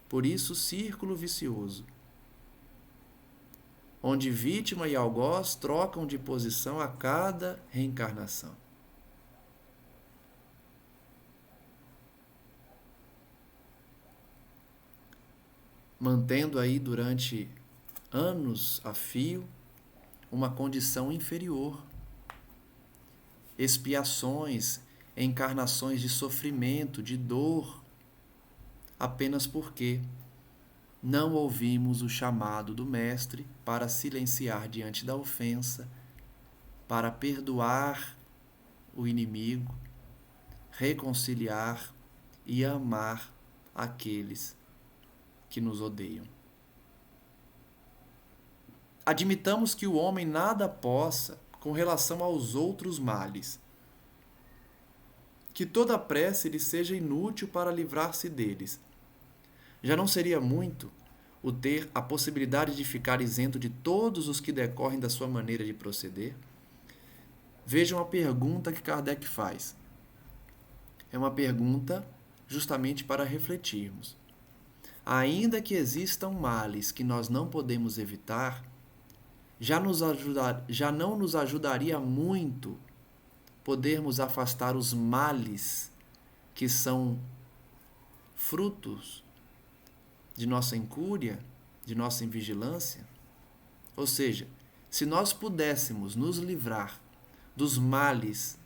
Por isso, círculo vicioso, onde vítima e algoz trocam de posição a cada reencarnação. Mantendo aí durante anos a fio uma condição inferior, expiações, encarnações de sofrimento, de dor, apenas porque não ouvimos o chamado do Mestre para silenciar diante da ofensa, para perdoar o inimigo, reconciliar e amar aqueles que nos odeiam. Admitamos que o homem nada possa com relação aos outros males, que toda prece lhe seja inútil para livrar-se deles. Já não seria muito o ter a possibilidade de ficar isento de todos os que decorrem da sua maneira de proceder? Vejam a pergunta que Kardec faz. É uma pergunta justamente para refletirmos. Ainda que existam males que nós não podemos evitar, já não nos ajudaria muito podermos afastar os males que são frutos de nossa incúria, de nossa invigilância? Ou seja, se nós pudéssemos nos livrar dos males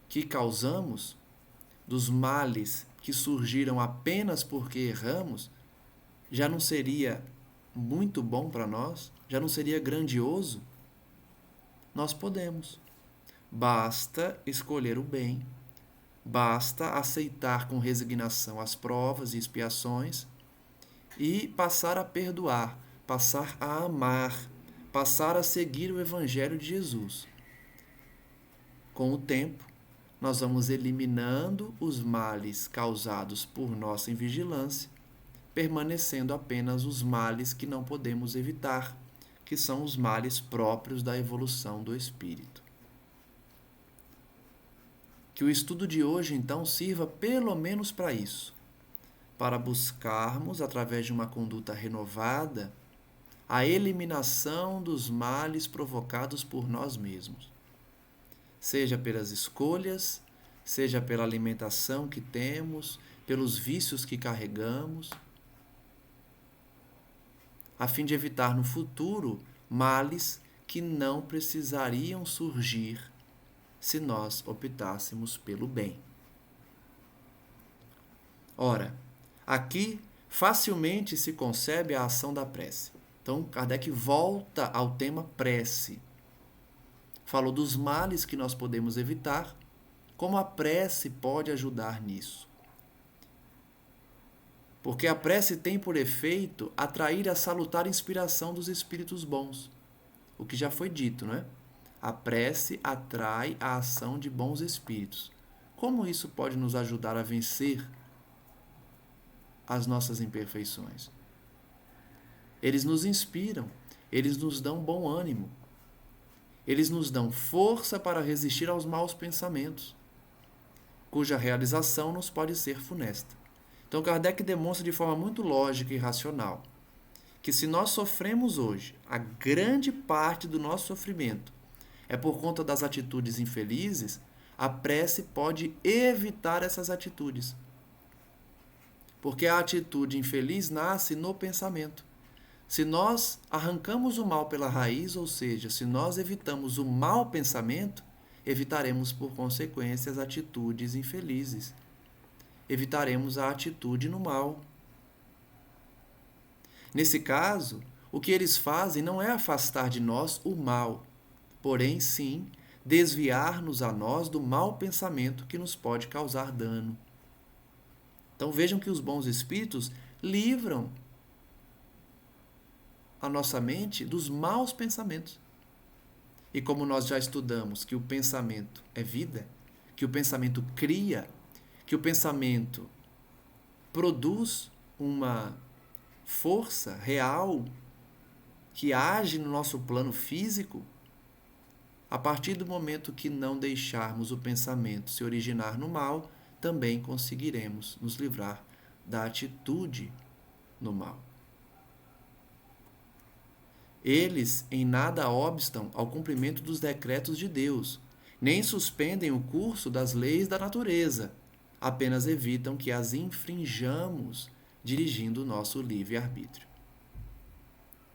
que causamos, dos males que surgiram apenas porque erramos, já não seria muito bom para nós? Já não seria grandioso? Nós podemos. Basta escolher o bem, basta aceitar com resignação as provas e expiações e passar a perdoar, passar a amar, passar a seguir o Evangelho de Jesus. Com o tempo, nós vamos eliminando os males causados por nossa invigilância, permanecendo apenas os males que não podemos evitar, que são os males próprios da evolução do espírito. Que o estudo de hoje, então, sirva pelo menos para isso, para buscarmos, através de uma conduta renovada, a eliminação dos males provocados por nós mesmos. Seja pelas escolhas, seja pela alimentação que temos, pelos vícios que carregamos, a fim de evitar no futuro males que não precisariam surgir se nós optássemos pelo bem. Ora, aqui facilmente se concebe a ação da prece. Então, Kardec volta ao tema prece. Falou dos males que nós podemos evitar, como a prece pode ajudar nisso. Porque a prece tem por efeito atrair a salutar inspiração dos espíritos bons. O que já foi dito, não é? A prece atrai a ação de bons espíritos. Como isso pode nos ajudar a vencer as nossas imperfeições? Eles nos inspiram, eles nos dão bom ânimo, eles nos dão força para resistir aos maus pensamentos, cuja realização nos pode ser funesta. Então, Kardec demonstra de forma muito lógica e racional que se nós sofremos hoje, a grande parte do nosso sofrimento é por conta das atitudes infelizes, a prece pode evitar essas atitudes. Porque a atitude infeliz nasce no pensamento. Se nós arrancamos o mal pela raiz, ou seja, se nós evitamos o mau pensamento, evitaremos por consequência as atitudes infelizes. Evitaremos a atitude no mal. Nesse caso, o que eles fazem não é afastar de nós o mal, porém, sim, desviar-nos a nós do mau pensamento que nos pode causar dano. Então vejam que os bons espíritos livram a nossa mente dos maus pensamentos. E como nós já estudamos que o pensamento é vida, que o pensamento cria, que o pensamento produz uma força real que age no nosso plano físico, a partir do momento que não deixarmos o pensamento se originar no mal, também conseguiremos nos livrar da atitude no mal. Eles em nada obstam ao cumprimento dos decretos de Deus, nem suspendem o curso das leis da natureza, apenas evitam que as infrinjamos, dirigindo o nosso livre-arbítrio.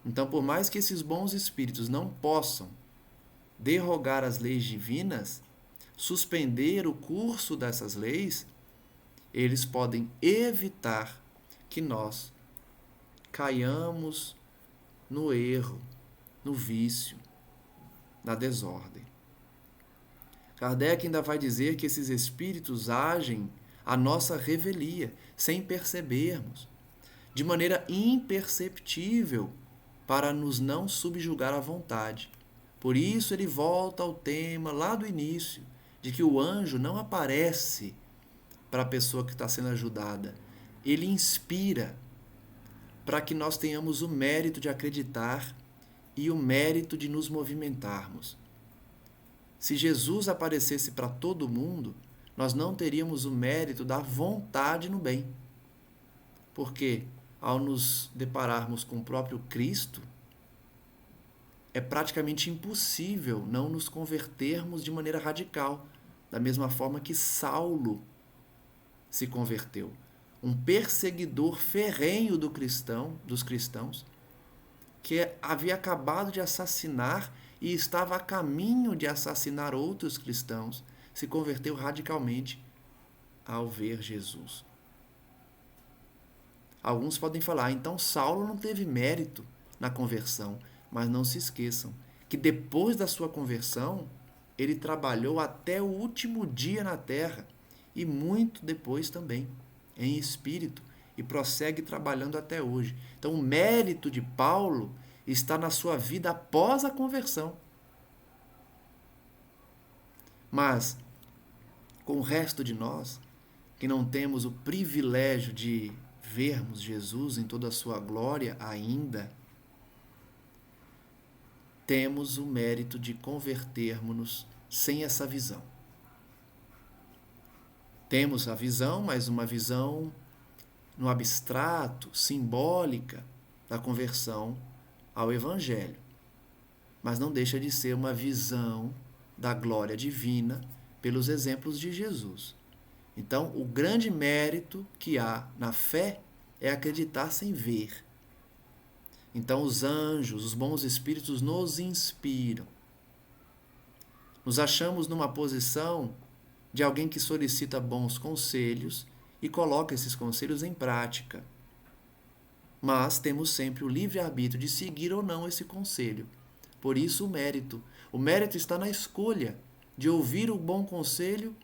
Então, por mais que esses bons espíritos não possam derrogar as leis divinas, suspender o curso dessas leis, eles podem evitar que nós caiamos no erro, no vício, na desordem. Kardec ainda vai dizer que esses espíritos agem à nossa revelia, sem percebermos, de maneira imperceptível, para nos não subjugar à vontade. Por isso ele volta ao tema lá do início, de que o anjo não aparece para a pessoa que está sendo ajudada. Ele inspira para que nós tenhamos o mérito de acreditar e o mérito de nos movimentarmos. Se Jesus aparecesse para todo mundo, nós não teríamos o mérito da vontade no bem. Porque, ao nos depararmos com o próprio Cristo, é praticamente impossível não nos convertermos de maneira radical, da mesma forma que Saulo se converteu. Um perseguidor ferrenho dos cristãos, que havia acabado de assassinar e estava a caminho de assassinar outros cristãos, se converteu radicalmente ao ver Jesus. Alguns podem falar, então Saulo não teve mérito na conversão, mas não se esqueçam que depois da sua conversão, ele trabalhou até o último dia na terra e muito depois também, em espírito, e prossegue trabalhando até hoje. Então, o mérito de Paulo está na sua vida após a conversão. Mas, com o resto de nós, que não temos o privilégio de vermos Jesus em toda a sua glória ainda, temos o mérito de convertermos-nos sem essa visão. Temos a visão, mas uma visão no abstrato, simbólica, da conversão ao Evangelho. Mas não deixa de ser uma visão da glória divina pelos exemplos de Jesus. Então, o grande mérito que há na fé é acreditar sem ver. Então, os anjos, os bons espíritos nos inspiram. Nos achamos numa posição de alguém que solicita bons conselhos e coloca esses conselhos em prática. Mas temos sempre o livre-arbítrio de seguir ou não esse conselho. Por isso o mérito. O mérito está na escolha de ouvir o bom conselho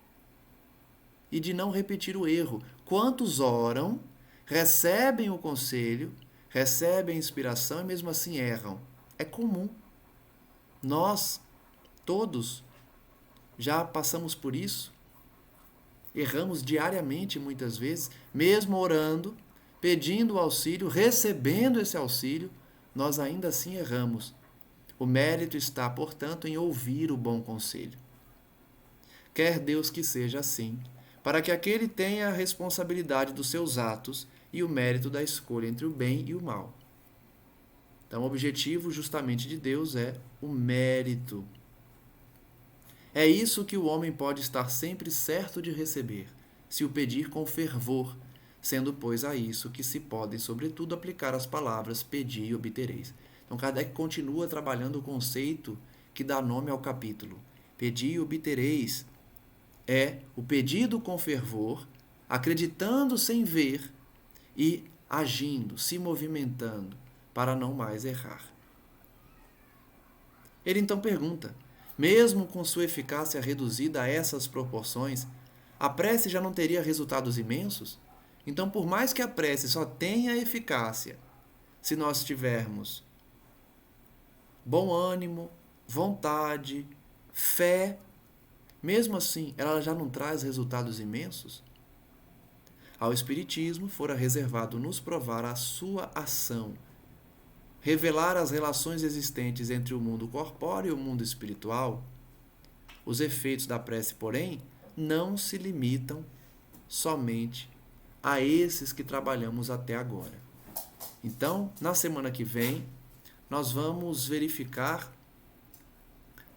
e de não repetir o erro. Quantos oram, recebem o conselho, recebem a inspiração e mesmo assim erram? É comum. Nós, todos, já passamos por isso. Erramos diariamente, muitas vezes, mesmo orando, pedindo auxílio, recebendo esse auxílio, nós ainda assim erramos. O mérito está, portanto, em ouvir o bom conselho. Quer Deus que seja assim, para que aquele tenha a responsabilidade dos seus atos e o mérito da escolha entre o bem e o mal. Então, o objetivo justamente de Deus é o mérito. É isso que o homem pode estar sempre certo de receber, se o pedir com fervor, sendo, pois, a isso que se podem, sobretudo, aplicar as palavras pedi e obtereis. Então, Kardec continua trabalhando o conceito que dá nome ao capítulo. Pedi e obtereis é o pedido com fervor, acreditando sem ver e agindo, se movimentando, para não mais errar. Ele então pergunta, Mesmo com sua eficácia reduzida a essas proporções, a prece já não teria resultados imensos? Então, por mais que a prece só tenha eficácia, se nós tivermos bom ânimo, vontade, fé, mesmo assim, ela já não traz resultados imensos? Ao Espiritismo fora reservado nos provar a sua ação, revelar as relações existentes entre o mundo corpóreo e o mundo espiritual. Os efeitos da prece, porém, não se limitam somente a esses que trabalhamos até agora. Então, na semana que vem, nós vamos verificar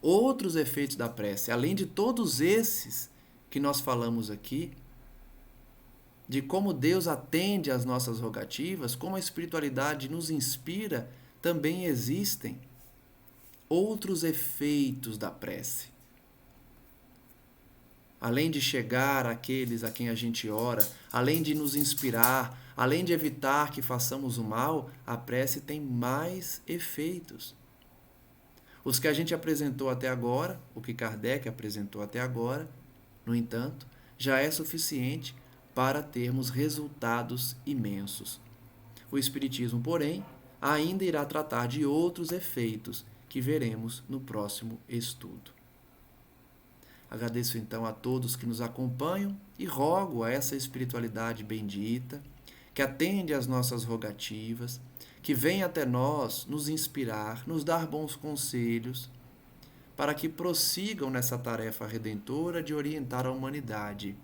outros efeitos da prece, além de todos esses que nós falamos aqui, de como Deus atende às nossas rogativas, como a espiritualidade nos inspira, também existem outros efeitos da prece. Além de chegar àqueles a quem a gente ora, além de nos inspirar, além de evitar que façamos o mal, a prece tem mais efeitos. Os que a gente apresentou até agora, o que Kardec apresentou até agora, no entanto, já é suficiente para termos resultados imensos. O Espiritismo, porém, ainda irá tratar de outros efeitos que veremos no próximo estudo. Agradeço então a todos que nos acompanham e rogo a essa espiritualidade bendita, que atende às nossas rogativas, que vem até nós nos inspirar, nos dar bons conselhos, para que prossigam nessa tarefa redentora de orientar a humanidade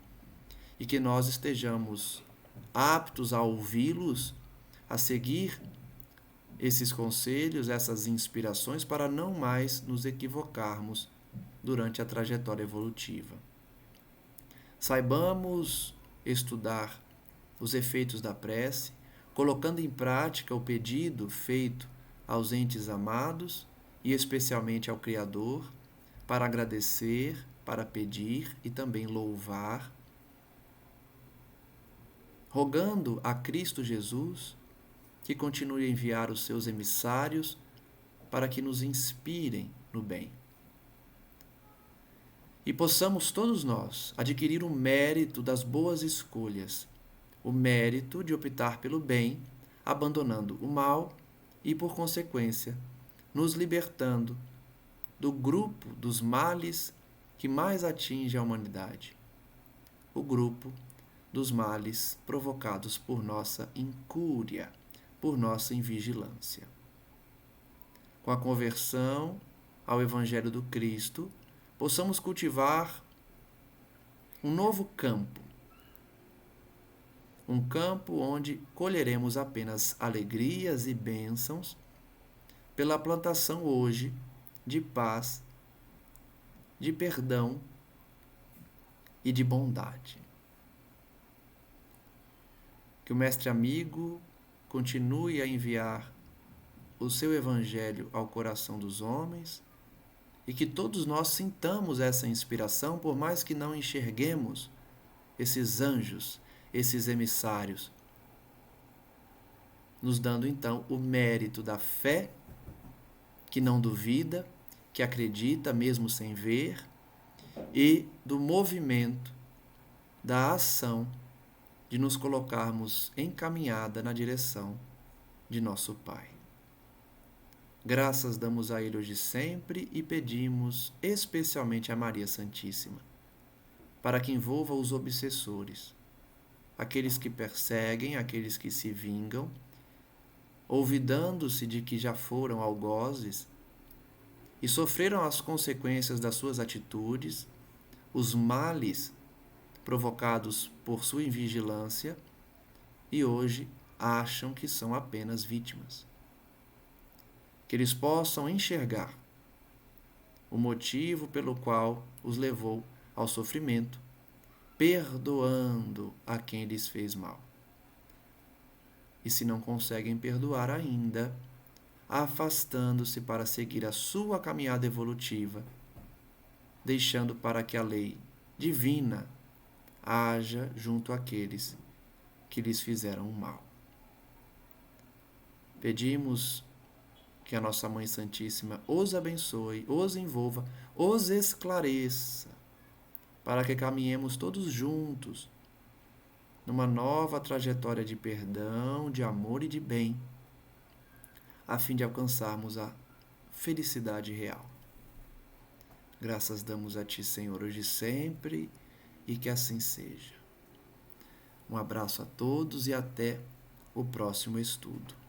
e que nós estejamos aptos a ouvi-los, a seguir esses conselhos, essas inspirações, para não mais nos equivocarmos durante a trajetória evolutiva. Saibamos estudar os efeitos da prece, colocando em prática o pedido feito aos entes amados e especialmente ao Criador, para agradecer, para pedir e também louvar, rogando a Cristo Jesus que continue a enviar os seus emissários para que nos inspirem no bem. E possamos todos nós adquirir o mérito das boas escolhas, o mérito de optar pelo bem, abandonando o mal e, por consequência, nos libertando do grupo dos males que mais atinge a humanidade, o grupo dos males provocados por nossa incúria, por nossa invigilância. Com a conversão ao Evangelho do Cristo, possamos cultivar um novo campo, um campo onde colheremos apenas alegrias e bênçãos pela plantação hoje de paz, de perdão e de bondade. Que o Mestre amigo continue a enviar o seu Evangelho ao coração dos homens e que todos nós sintamos essa inspiração, por mais que não enxerguemos esses anjos, esses emissários, nos dando então o mérito da fé, que não duvida, que acredita mesmo sem ver, e do movimento, da ação, de nos colocarmos encaminhada na direção de nosso Pai. Graças damos a Ele hoje sempre e pedimos especialmente a Maria Santíssima, para que envolva os obsessores, aqueles que perseguem, aqueles que se vingam, olvidando-se de que já foram algozes e sofreram as consequências das suas atitudes, os males provocados por sua invigilância, e hoje acham que são apenas vítimas. Que eles possam enxergar o motivo pelo qual os levou ao sofrimento, perdoando a quem lhes fez mal. E se não conseguem perdoar ainda, afastando-se para seguir a sua caminhada evolutiva, deixando para que a lei divina haja junto àqueles que lhes fizeram mal. Pedimos Que a nossa Mãe Santíssima os abençoe, os envolva, os esclareça, para que caminhemos todos juntos numa nova trajetória de perdão, de amor e de bem, a fim de alcançarmos a felicidade real. Graças damos a Ti, Senhor, hoje e sempre, e que assim seja. Um abraço a todos e até o próximo estudo.